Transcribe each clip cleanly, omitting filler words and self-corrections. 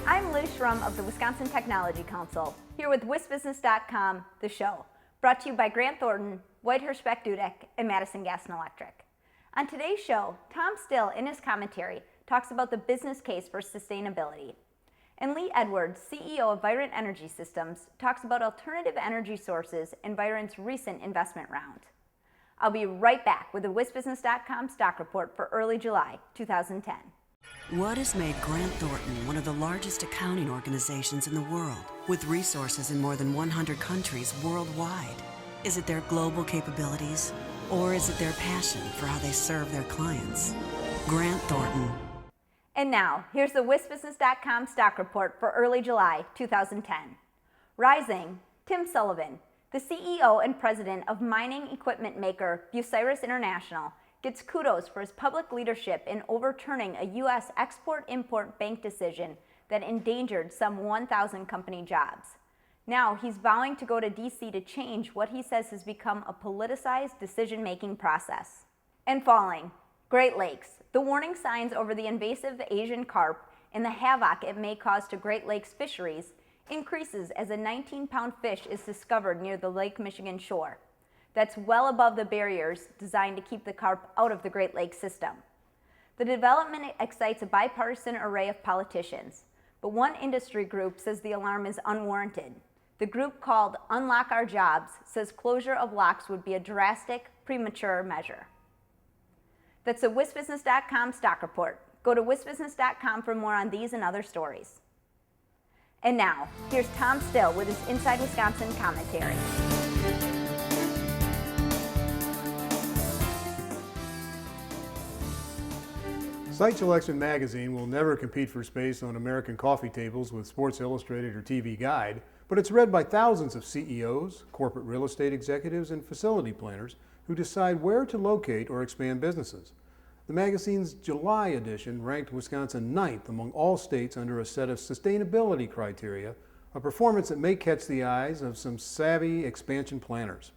I'm Liz Schrum of the Wisconsin Technology Council, here with WisBusiness.com, the show, brought to you by Grant Thornton, Whitehurst Beck Dudek, and Madison Gas and Electric. On today's show, Tom Still, in his commentary, talks about the business case for sustainability. And Lee Edwards, CEO of Virent Energy Systems, talks about alternative energy sources in Virent's recent investment round. I'll be right back with the WisBusiness.com stock report for early July 2010. What has made Grant Thornton one of the largest accounting organizations in the world, with resources in more than 100 countries worldwide? Is it their global capabilities, or is it their passion for how they serve their clients? Grant Thornton. And now, here's the WisBusiness.com stock report for early July 2010. Rising, Tim Sullivan, the CEO and president of mining equipment maker Bucyrus International, gets kudos for his public leadership in overturning a U.S. export-import bank decision that endangered some 1,000 company jobs. Now he's vowing to go to D.C. to change what he says has become a politicized decision-making process. And falling, Great Lakes, the warning signs over the invasive Asian carp and the havoc it may cause to Great Lakes fisheries increases as a 19-pound fish is discovered near the Lake Michigan shore. That's well above the barriers designed to keep the carp out of the Great Lakes system. The development excites a bipartisan array of politicians, but one industry group says the alarm is unwarranted. The group called Unlock Our Jobs says closure of locks would be a drastic, premature measure. That's the WisBusiness.com stock report. Go to WisBusiness.com for more on these and other stories. And now, here's Tom Still with his Inside Wisconsin commentary. Site Selection magazine will never compete for space on American coffee tables with Sports Illustrated or TV Guide, but it's read by thousands of CEOs, corporate real estate executives, and facility planners who decide where to locate or expand businesses. The magazine's July edition ranked Wisconsin 9th among all states under a set of sustainability criteria, a performance that may catch the eyes of some savvy expansion planners.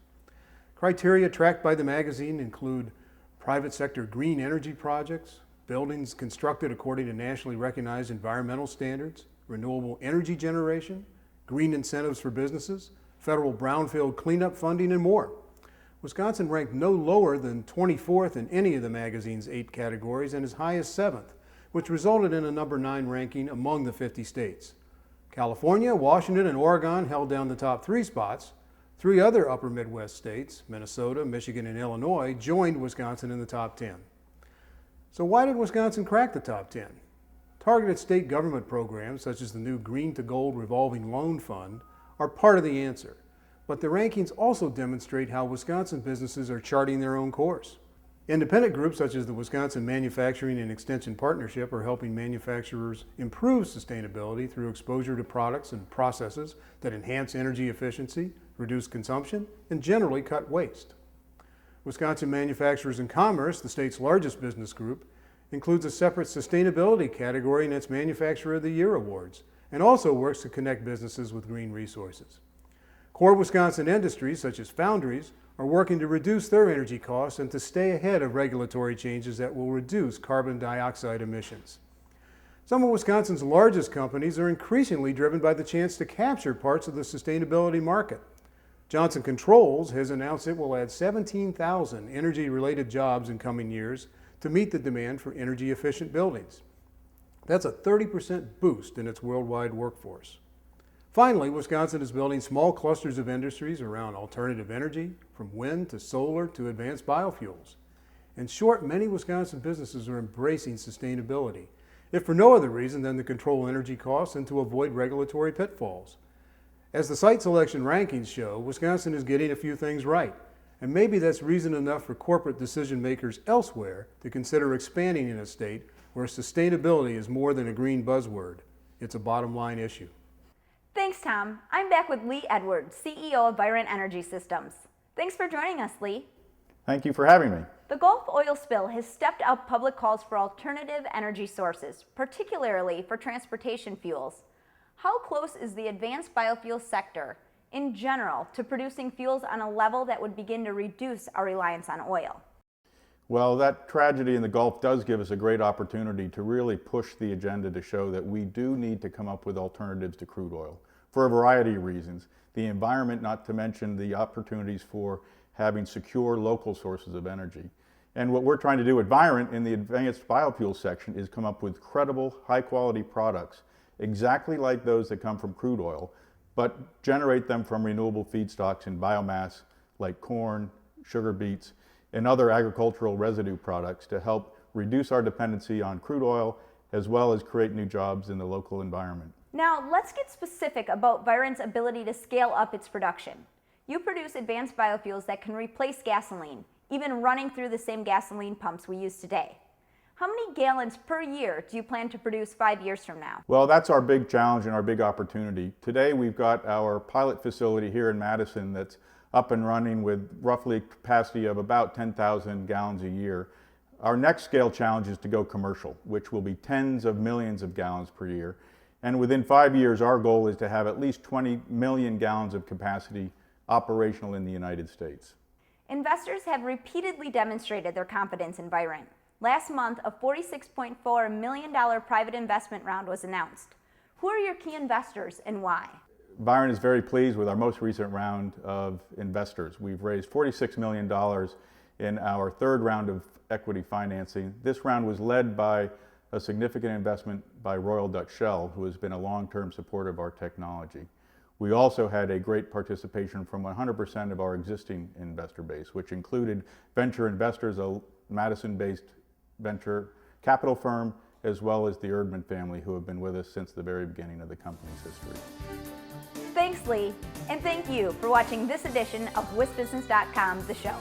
Criteria tracked by the magazine include private sector green energy projects, buildings constructed according to nationally recognized environmental standards, renewable energy generation, green incentives for businesses, federal brownfield cleanup funding, and more. Wisconsin ranked no lower than 24th in any of the magazine's 8 categories and as high as 7th, which resulted in a number 9 ranking among the 50 states. California, Washington, and Oregon held down the top 3 spots. 3 other upper Midwest states, Minnesota, Michigan, and Illinois, joined Wisconsin in the top 10. So why did Wisconsin crack the top 10? Targeted state government programs, such as the new Green to Gold Revolving Loan Fund, are part of the answer. But the rankings also demonstrate how Wisconsin businesses are charting their own course. Independent groups such as the Wisconsin Manufacturing and Extension Partnership are helping manufacturers improve sustainability through exposure to products and processes that enhance energy efficiency, reduce consumption, and generally cut waste. Wisconsin Manufacturers and Commerce, the state's largest business group, includes a separate sustainability category in its Manufacturer of the Year awards, and also works to connect businesses with green resources. Core Wisconsin industries, such as foundries, are working to reduce their energy costs and to stay ahead of regulatory changes that will reduce carbon dioxide emissions. Some of Wisconsin's largest companies are increasingly driven by the chance to capture parts of the sustainability market. Johnson Controls has announced it will add 17,000 energy-related jobs in coming years to meet the demand for energy-efficient buildings. That's a 30% boost in its worldwide workforce. Finally, Wisconsin is building small clusters of industries around alternative energy, from wind to solar to advanced biofuels. In short, many Wisconsin businesses are embracing sustainability, if for no other reason than to control energy costs and to avoid regulatory pitfalls. As the site selection rankings show, Wisconsin is getting a few things right, and maybe that's reason enough for corporate decision makers elsewhere to consider expanding in a state where sustainability is more than a green buzzword. It's a bottom line issue. Thanks, Tom. I'm back with Lee Edwards, CEO of Virent Energy Systems. Thanks for joining us, Lee. Thank you for having me. The Gulf oil spill has stepped up public calls for alternative energy sources, particularly for transportation fuels. How close is the advanced biofuel sector in general to producing fuels on a level that would begin to reduce our reliance on oil? Well, that tragedy in the Gulf does give us a great opportunity to really push the agenda to show that we do need to come up with alternatives to crude oil for a variety of reasons. The environment, not to mention the opportunities for having secure local sources of energy. And what we're trying to do at Virent in the advanced biofuel section is come up with credible, high-quality products, exactly like those that come from crude oil, but generate them from renewable feedstocks and biomass like corn, sugar beets, and other agricultural residue products to help reduce our dependency on crude oil, as well as create new jobs in the local environment. Now, let's get specific about Virent's ability to scale up its production. You produce advanced biofuels that can replace gasoline, even running through the same gasoline pumps we use today. How many gallons per year do you plan to produce 5 years from now? Well, that's our big challenge and our big opportunity. Today, we've got our pilot facility here in Madison that's up and running with roughly a capacity of about 10,000 gallons a year. Our next scale challenge is to go commercial, which will be tens of millions of gallons per year. And within 5 years, our goal is to have at least 20 million gallons of capacity operational in the United States. Investors have repeatedly demonstrated their confidence in Virent. Last month, a $46.4 million private investment round was announced. Who are your key investors and why? Virent is very pleased with our most recent round of investors. We've raised $46 million in our third round of equity financing. This round was led by a significant investment by Royal Dutch Shell, who has been a long-term supporter of our technology. We also had a great participation from 100% of our existing investor base, which included venture investors, a Madison-based venture capital firm, as well as the Erdman family, who have been with us since the very beginning of the company's history. Thanks, Lee, and thank you for watching this edition of WisBusiness.com, The Show.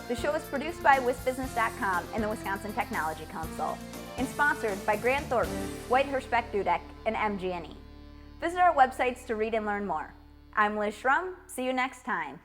The show is produced by WisBusiness.com and the Wisconsin Technology Council, and sponsored by Grant Thornton, Whitehurst Beck Dudek, and MG&E. Visit our websites to read and learn more. I'm Liz Schrum. See you next time.